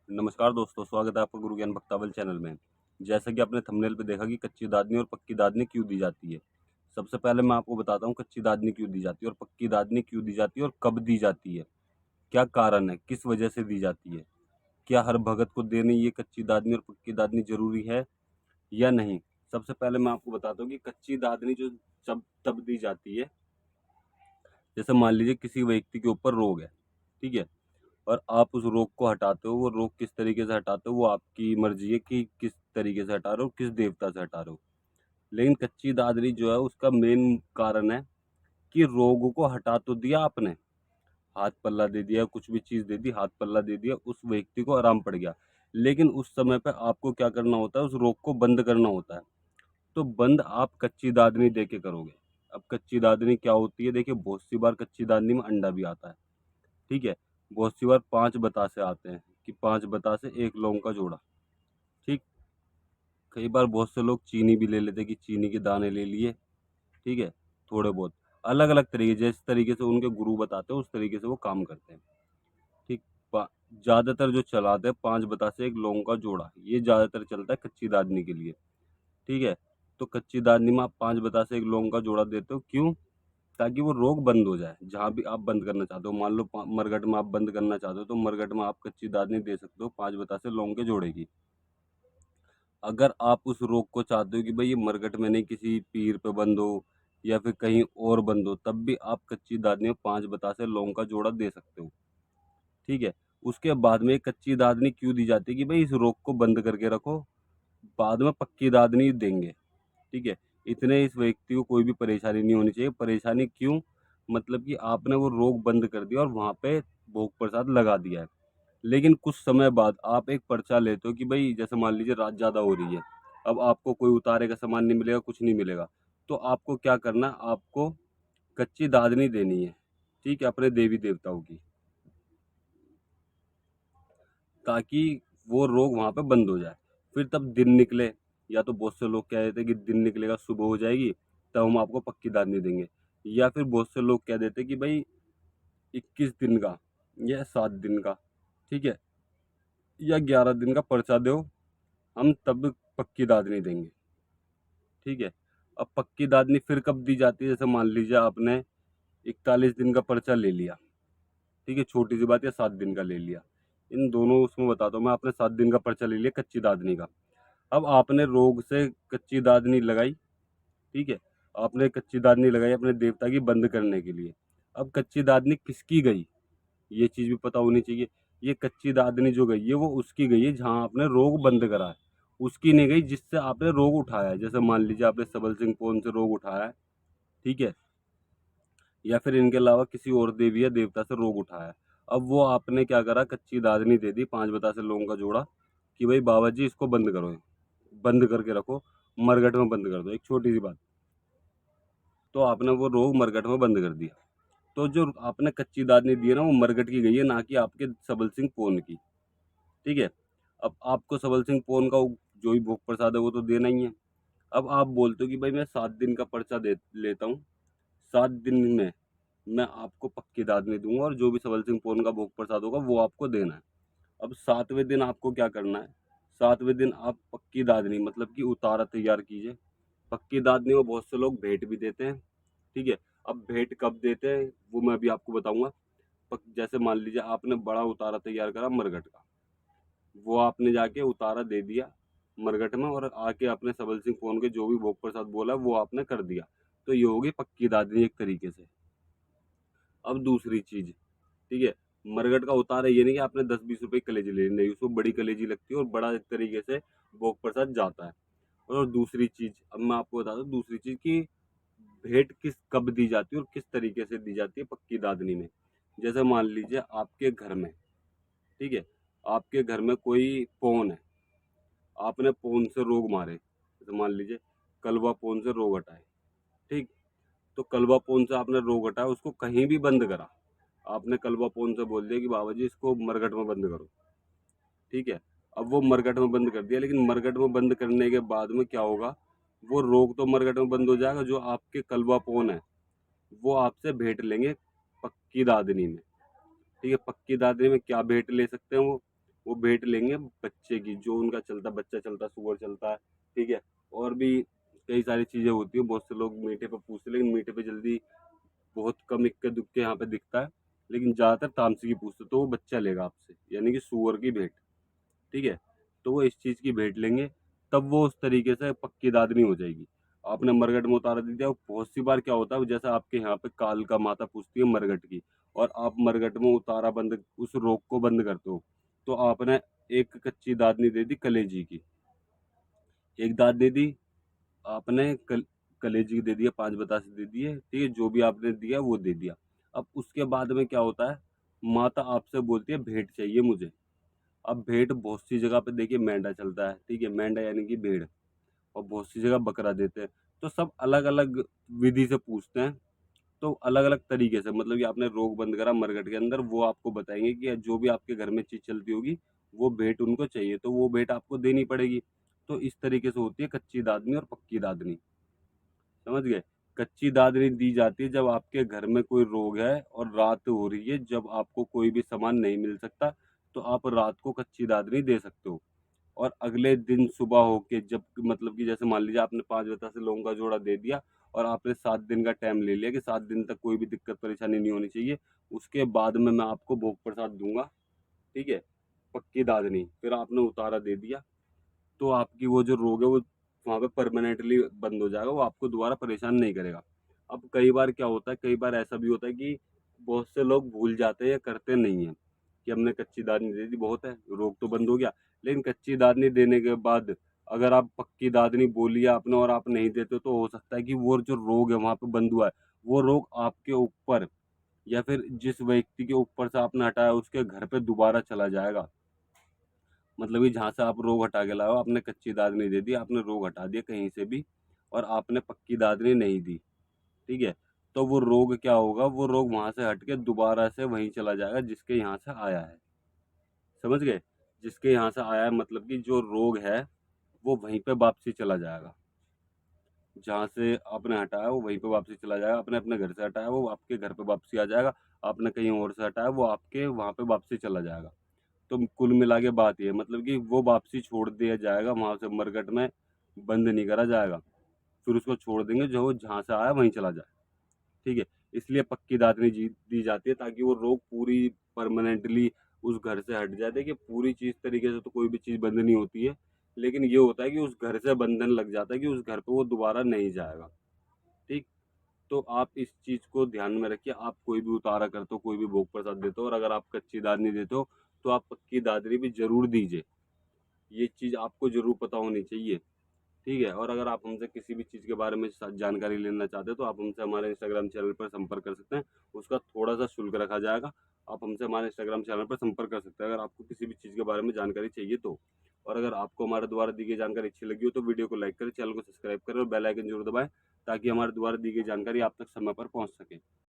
नमस्कार दोस्तों, स्वागत है आपका गुरु ज्ञान भक्तावल चैनल में। जैसा कि आपने थंबनेल पे देखा कि कच्ची दादनी और पक्की दादनी क्यों दी जाती है। सबसे पहले मैं आपको बताता हूँ कच्ची दादनी क्यों दी जाती है और पक्की दादनी क्यों दी जाती है और कब दी जाती है। क्या कारण है, किस वजह से दी जाती है। क्या हर भगत को देनी ये कच्ची दादनी और पक्की दादनी ज़रूरी है या नहीं। सबसे पहले मैं आपको बताता हूँ कि कच्ची दादनी जो जब तब दी जाती है, जैसे मान लीजिए किसी व्यक्ति के ऊपर रोग है, ठीक है, और आप उस रोग को हटाते हो। वो रोग किस तरीके से हटाते हो वो आपकी मर्जी है कि किस तरीके से हटा रहे हो, किस देवता से हटा रहे हो। लेकिन कच्ची दादरी जो है उसका मेन कारण है कि रोग को हटा तो दिया आपने, हाथ पल्ला दे दिया, कुछ भी चीज़ दे दी, हाथ पल्ला दे दिया, उस व्यक्ति को आराम पड़ गया। लेकिन उस समय पे आपको क्या करना होता है, उस रोग को बंद करना होता है। तो बंद आप कच्ची दादनी दे के करोगे। अब कच्ची दादनी क्या होती है, देखिए बहुत सी बार कच्ची दादनी में अंडा भी आता है, ठीक है। बहुत सी बार 5 बतासे आते हैं कि 5 बतासे 1 लौंग का जोड़ा, ठीक। कई बार बहुत से लोग चीनी भी ले लेते हैं कि चीनी के दाने ले लिए, ठीक है, थोड़े बहुत। अलग-अलग तरीके, जिस तरीके से उनके गुरु बताते हैं उस तरीके से वो काम करते हैं, ठीक। पा ज़्यादातर जो चलाते हैं 5 बतासे 1 लौंग का जोड़ा, ये ज़्यादातर चलता है कच्ची दादनी के लिए, ठीक है। तो कच्ची दादनी में आप 5 बतासे 1 लौंग का जोड़ा देते हो, क्यों? ताकि वो रोग बंद हो जाए, जहाँ भी आप बंद करना चाहते हो। मान लो मरघट में आप बंद करना चाहते हो तो मरघट में आप कच्ची दादनी दे सकते हो 5 बतासे लौंग के जोड़े की। अगर आप उस रोग को चाहते हो कि भाई ये मरघट में नहीं, किसी पीर पे बंद हो या फिर कहीं और बंद हो, तब भी आप कच्ची दादनी में 5 बतासे लौंग का जोड़ा दे सकते हो, ठीक है। उसके बाद में कच्ची दादनी क्यों दी जाती है कि भाई इस रोग को बंद करके रखो, बाद में पक्की दादनी देंगे, ठीक है। इतने इस व्यक्ति को कोई भी परेशानी नहीं होनी चाहिए। परेशानी क्यों? मतलब कि आपने वो रोग बंद कर दिया और वहाँ पे भोग प्रसाद लगा दिया है। लेकिन कुछ समय बाद आप एक पर्चा लेते हो कि भाई जैसे मान लीजिए रात ज़्यादा हो रही है, अब आपको कोई उतारे का सामान नहीं मिलेगा, कुछ नहीं मिलेगा। तो आपको क्या करना है, आपको कच्ची दादनी देनी है, ठीक है, अपने देवी-देवताओं की, ताकि वो रोग वहाँ पे बंद हो जाए। फिर तब दिन निकले, या तो बहुत से लोग कह देते हैं कि दिन निकलेगा, सुबह हो जाएगी, तब हम आपको पक्की दादनी देंगे। या फिर बहुत से लोग कह देते हैं कि भाई 21 दिन का या 7 दिन का, ठीक है, या 11 दिन का पर्चा दो, हम तब पक्की दादनी देंगे, ठीक है। अब पक्की दादनी फिर कब दी जाती है, जैसे मान लीजिए आपने 41 दिन का पर्चा ले लिया, ठीक है, छोटी सी बात, या 7 दिन का ले लिया। इन दोनों उसमें बताता हूँ मैं। आपने 7 दिन का पर्चा ले लिया कच्ची दादनी का। अब आपने रोग से कच्ची दादनी लगाई, ठीक है, आपने कच्ची दादनी लगाई अपने देवता की बंद करने के लिए। अब कच्ची दादनी किसकी गई, ये चीज़ भी पता होनी चाहिए। ये कच्ची दादनी जो गई है वो उसकी गई है जहाँ आपने रोग बंद करा है, उसकी नहीं गई जिससे आपने रोग उठाया है। जैसे मान लीजिए आपने सबल सिंह पौन से रोग उठाया है, ठीक है, या फिर इनके अलावा किसी और देवी या देवता से रोग उठाया है। अब वो आपने क्या करा, कच्ची दादनी दे दी 5 बतासे लोगों का जोड़ा कि भाई बाबा जी इसको बंद करो, बंद करके रखो, मरघट में बंद कर दो, एक छोटी सी बात। तो आपने वो रोग मरघट में बंद कर दिया। तो जो आपने कच्ची दादनी दी है ना, वो मरघट की गई है, ना कि आपके सबल सिंह पौन की, ठीक है। अब आपको सबल सिंह पौन का जो भी भोग प्रसाद है वो तो देना ही है। अब आप बोलते हो कि भाई मैं 7 दिन का पर्चा दे लेता हूँ, 7 दिन में मैं आपको पक्की दादनी दूंगा और जो भी सबल सिंह पौन का भोग प्रसाद होगा वो आपको देना है। अब 7वें दिन आपको क्या करना है, 7वें दिन आप पक्की दादनी मतलब कि उतारा तैयार कीजिए। पक्की दादनी में बहुत से लोग भेंट भी देते हैं, ठीक है। अब भेंट कब देते हैं वो मैं अभी आपको बताऊंगा। जैसे मान लीजिए आपने बड़ा उतारा तैयार करा मरघट का, वो आपने जाके उतारा दे दिया मरघट में, और आके अपने सबल सिंह पौन के जो भी भोग प्रसाद बोला वो आपने कर दिया। तो ये होगी पक्की दादनी एक तरीके से। अब दूसरी चीज, ठीक है, मरघट का उतारा ये नहीं कि आपने 10-20 रुपए कलेजी ले ली, नहीं, उसको बड़ी कलेजी लगती है और बड़ा एक तरीके से भोग प्रसाद जाता है। और दूसरी चीज, अब मैं आपको बता दूं दूसरी चीज की भेंट किस कब दी जाती है और किस तरीके से दी जाती है पक्की दादनी में। जैसे मान लीजिए आपके घर में, ठीक है, आपके घर में कोई पौन है, आपने पौन से रोग मारे, जैसे मान लीजिए कलवा पौन से रोग हटाए, ठीक। तो कलवा पौन से आपने रोग हटाया, उसको कहीं भी बंद करा, आपने कलवा पौन से बोल दिया कि बाबा जी इसको मरघट में बंद करो, ठीक है। अब वो मरघट में बंद कर दिया, लेकिन मरघट में बंद करने के बाद में क्या होगा, वो रोग तो मरघट में बंद हो जाएगा, जो आपके कलवा पौन है वो आपसे भेंट लेंगे पक्की दादनी में, ठीक है। पक्की दादनी में क्या भेंट ले सकते हैं वो, वो भेंट लेंगे बच्चे की, जो उनका चलता बच्चा चलता सुअर चलता है, ठीक है। और भी कई सारी चीज़ें होती है, बहुत से लोग मीठे पे पूछते हैं, लेकिन मीठे पे जल्दी बहुत कम इक्के दुक्के यहाँ पे दिखता है, लेकिन ज़्यादातर तामसी की पूछते, तो वो बच्चा लेगा आपसे, यानी कि सुअर की भेंट, ठीक है। तो वो इस चीज़ की भेंट लेंगे, तब वो उस तरीके से पक्की दादनी हो जाएगी। आपने मरघट में उतारा दे दिया, बहुत सी बार क्या होता है, जैसे आपके यहाँ पे कालका माता पूछती है मरघट की, और आप मरघट में उतारा बंद उस रोग को बंद करते हो, तो आपने एक कच्ची दादनी दे दी कलेजी की, एक दाद दे दी आपने कलेजी की दे दिया, 5 बतासे दे दिए, ठीक है, जो भी आपने दिया वो दे दिया। अब उसके बाद में क्या होता है, माता आपसे बोलती है भेंट चाहिए मुझे। अब भेंट बहुत सी जगह पे देखिए मेंढा चलता है, ठीक है, मेंढा यानी कि भेड़, और बहुत सी जगह बकरा देते हैं। तो सब अलग-अलग विधि से पूछते हैं, तो अलग-अलग तरीके से, मतलब कि आपने रोग बंद करा मरघट के अंदर, वो आपको बताएँगे कि जो भी आपके घर में चीज़ चलती होगी, वो भेंट उनको चाहिए, तो वो भेंट आपको देनी पड़ेगी। तो इस तरीके से होती है कच्ची दादनी और पक्की दादनी, समझ गए? कच्ची दादनी दी जाती है जब आपके घर में कोई रोग है और रात हो रही है, जब आपको कोई भी सामान नहीं मिल सकता, तो आप रात को कच्ची दादनी दे सकते हो। और अगले दिन सुबह होके, जब मतलब कि जैसे मान लीजिए आपने 5 बतासे लौंग का जोड़ा दे दिया, और आपने 7 दिन का टाइम ले लिया कि 7 दिन तक कोई भी दिक्कत परेशानी नहीं होनी चाहिए। उसके बाद में मैं आपको भोग प्रसाद दूँगा, ठीक है? पक्की दादनी, फिर आपने उतारा दे दिया, तो आपकी वो जो रोग है वो वहाँ पे परमानेंटली बंद हो जाएगा, वो आपको दोबारा परेशान नहीं करेगा। अब कई बार क्या होता है, कई बार ऐसा भी होता है कि बहुत से लोग भूल जाते हैं या करते नहीं हैं, कि हमने कच्ची दादनी दे दी, बहुत है, रोग तो बंद हो गया। लेकिन कच्ची दादनी देने के बाद अगर आप पक्की दादनी बोली है आपने और आप नहीं देते, तो हो सकता है कि वो जो रोग है वहाँ पे बंद हुआ है, वो रोग आपके ऊपर या फिर जिस व्यक्ति के ऊपर से आपने हटाया उसके घर पे दोबारा चला जाएगा। मतलब कि जहाँ से आप रोग हटा के लाए हो, आपने कच्ची दादनी दे दी, आपने रोग हटा दिया कहीं से भी, और आपने पक्की दादनी नहीं दी, ठीक है? तो वो रोग क्या होगा, वो रोग वहाँ से हट के दोबारा से वहीं चला जाएगा जिसके यहाँ से आया है, समझ गए? जिसके यहाँ से आया है मतलब कि जो रोग है, वो वहीं पे वापसी चला जाएगा। जहाँ से आपने हटाया वो वहीं पे वापसी चला जाएगा, आपने अपने घर से हटाया वो आपके घर पे वापसी आ जाएगा, आपने कहीं और से हटाया वो आपके वहाँ पे वापसी चला जाएगा। तो कुल मिला के बात ये है, मतलब कि वो वापसी छोड़ दिया जाएगा, वहाँ से मरघट में बंद नहीं करा जाएगा। फिर उसको छोड़ देंगे, जो वो जहाँ से आया वहीं चला जाए, ठीक है? इसलिए पक्की दादनी दी जाती है, ताकि वो रोग पूरी परमानेंटली उस घर से हट जाए। देखिए पूरी चीज़ तरीके से तो कोई भी चीज़ बंद नहीं होती है, लेकिन ये होता है कि उस घर से बंधन लग जाता है कि उस घर पे वो दोबारा नहीं जाएगा, ठीक? तो आप इस चीज़ को ध्यान में रखिए, आप कोई भी उतारा करते हो, कोई भी भोग प्रसाद देते हो, और अगर आप कच्ची दादनी देते हो, तो आप पक्की दादनी भी ज़रूर दीजिए। ये चीज़ आपको ज़रूर पता होनी चाहिए, ठीक है? और अगर आप हमसे किसी भी चीज़ के बारे में जानकारी लेना चाहते हैं, तो आप हमसे हमारे इंस्टाग्राम चैनल पर संपर्क कर सकते हैं। उसका थोड़ा-सा शुल्क रखा जाएगा। आप हमसे हमारे इंस्टाग्राम चैनल पर संपर्क कर सकते हैं, अगर आपको किसी भी चीज़ के बारे में जानकारी चाहिए तो। और अगर आपको हमारे द्वारा दी गई जानकारी अच्छी लगी हो, तो वीडियो को लाइक करें, चैनल को सब्सक्राइब करें और बेल आइकन ज़रूर दबाएँ, ताकि हमारे द्वारा दी गई जानकारी आप तक समय पर पहुँच सके।